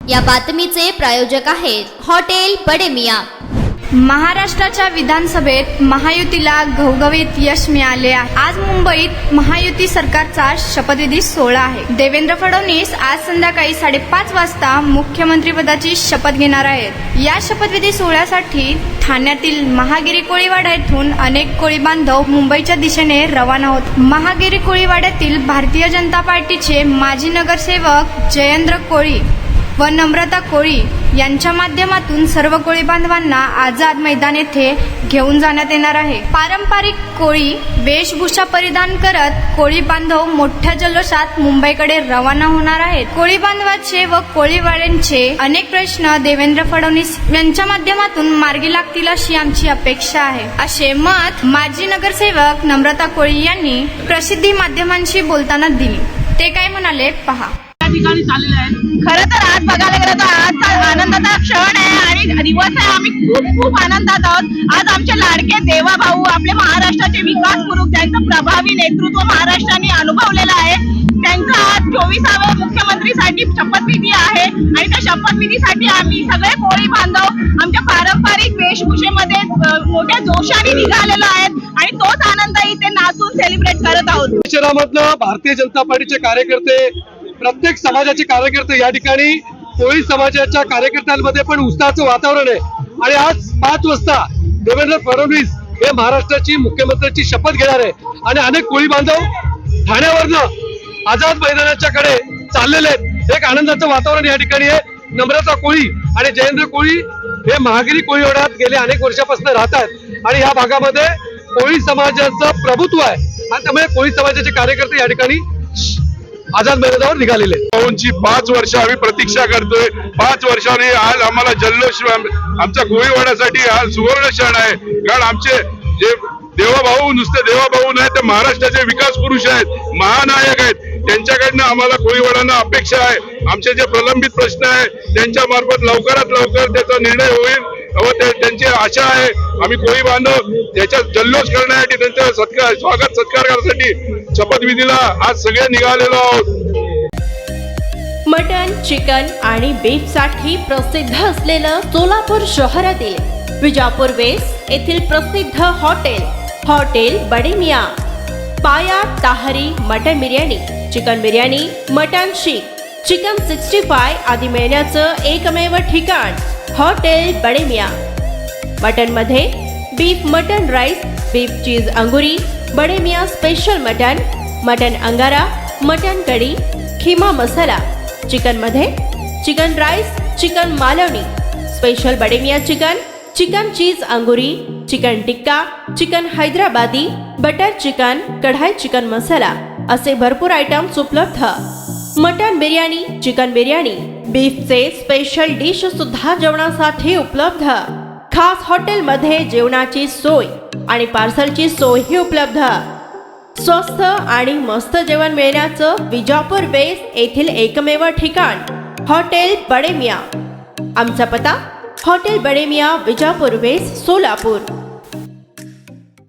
या बातमीचे प्रायोजक आहेत हॉटेल बडे मियां। महाराष्ट्राच्या विधानसभेत महायुतीला घवघवीत यश मिळाले आहे। आज मुंबईत महायुती सरकारचा शपथविधी सोहळा आहे। देवेंद्र फडणवीस आज संध्याकाळी 5:30 वाजता मुख्यमंत्रीपदाची शपथ घेणार आहेत। या शपथविधी सोहळ्यासाठी ठाण्यातील महागिरी कोळीवाडा येथून अनेक कोळी बांधव मुंबईच्या दिशेने रवाना होत। महागिरी कोळीवाड्यातील भारतीय जनता पार्टीचे माजी नगरसेवक जयेंद्र कोळी व नम्रता कोळी यांच्या माध्यमातून सर्व कोळी बांधवांना आझाद मैदान येथे घेऊन जाण्यात येणार आहे। पारंपरिक कोळी वेशभूषा परिधान करत कोळी बांधव मोठ्या जल्लोषात मुंबईकडे रवाना होणार आहेत। कोळी बांधवाचे व कोळीवाड्यांचे अनेक प्रश्न देवेंद्र फडणवीस यांच्या माध्यमातून मार्गी लागतील अशी आमची अपेक्षा आहे, असे मत माजी नगरसेवक नम्रता कोळी यांनी प्रसिद्धी माध्यमांशी बोलताना दिली। ते काय म्हणाले पहा। ठिकाणी चाललेले आहेत। खरं तर आज बघायला गेलं तर आजचा आनंदाचा क्षण आहे आणि दिवस आहे। आम्ही खूप आनंदात आहोत। आज आमचे लाडके देवाभाऊ, आपले महाराष्ट्राचे विकास पुरुष, ज्यांचं प्रभावी नेतृत्व महाराष्ट्राने अनुभवलेलं आहे, त्यांचा आज 24व्या मुख्यमंत्रीसाठी शपथविधी आहे आणि त्या शपथविधीसाठी आम्ही सगळे कोळी बांधव आमच्या पारंपरिक वेशभूषेमध्ये मोठ्या जोशाने निघालेलो आहेत आणि तोच आनंद इथे नाचून सेलिब्रेट करत आहोत। शहरामधलं भारतीय जनता पार्टीचे कार्यकर्ते, प्रत्येक समाजाचे कार्यकर्ते या ठिकाणी कोळी समाजाच्या कार्यकर्त्यांमध्ये पण उत्साहाचं वातावरण आहे आणि आज 5 वाजता देवेंद्र फडणवीस हे महाराष्ट्राची मुख्यमंत्र्याची शपथ घेणार आहे आणि अनेक कोळी बांधव ठाण्यावरनं आझाद मैदानाच्याकडे चाललेले आहेत। एक आनंदाचं वातावरण या ठिकाणी आहे। नम्रता कोळी आणि जयेंद्र कोळी हे महागिरी कोळीवाड्यात गेले अनेक वर्षापासून राहतात आणि या भागामध्ये कोळी समाजाचं प्रभुत्व आहे आणि त्यामुळे कोळी समाजाचे कार्यकर्ते या ठिकाणी आझाद मैदानावर निघालेले। 5 वर्ष आम्ही प्रतीक्षा करतोय। 5 वर्षांनी आज आम्हाला जल्लोष आमच्या कोळीवाड्यासाठी हा सुवर्ण क्षण आहे, कारण आमचे जे देवाभाऊ नुसते देवाभाऊ नाही तर महाराष्ट्राचे विकास पुरुष आहेत, महानायक आहेत, त्यांच्याकडनं आम्हाला कोळीवाड्यांना अपेक्षा आहे। आमचे जे प्रलंबित प्रश्न आहे त्यांच्या मार्फत लवकरात लवकर त्याचा निर्णय होईल व त्यांची आशा आहे। आम्ही कोळी बांधव त्याच्या जल्लोष करण्यासाठी, त्यांच्या स्वागत सत्कार करण्यासाठी शपथविधीला आज सगळे निघालेलो आहोत। मटन, चिकन आणि बीफ साठी प्रसिद्ध असलेलं सोलापूर शहरातील विजापूर वेस्ट येथील प्रसिद्ध hotel Bade Miyan. Paya tahri mutton biryani, chicken biryani, mutton seekh, chicken 65 आदी मिळण्याचं एकमेव ठिकाण हॉटेल बडे मियां। मटन मध्ये beef mutton rice, beef cheese angoori, Bade Miyan special mutton, mutton angara, mutton kadhi, keema masala. Chicken मध्ये chicken rice, chicken Malvani, special Bade Miyan chicken, chicken cheese angoori, chicken tikka, chicken Hyderabadi, butter chicken, kadai chicken masala असे भरपूर आयटम्स उपलब्ध। मटन बिर्याणी, चिकन बिर्याणी, बीफचे स्पेशल डिश सुद्धा जेवणासाठी उपलब्ध। खास हॉटेलमध्ये जेवणाची सोय आणि पार्सलची सोयही उपलब्ध। स्वस्त आणि मस्त जेवण मिळण्याचं विजापूर वेस्ट येथील एकमेव ठिकाण हॉटेल बडे मियां। आमचा पत्ता हॉटेल बडे मियां, विजापूर वेस्ट, सोलापूर।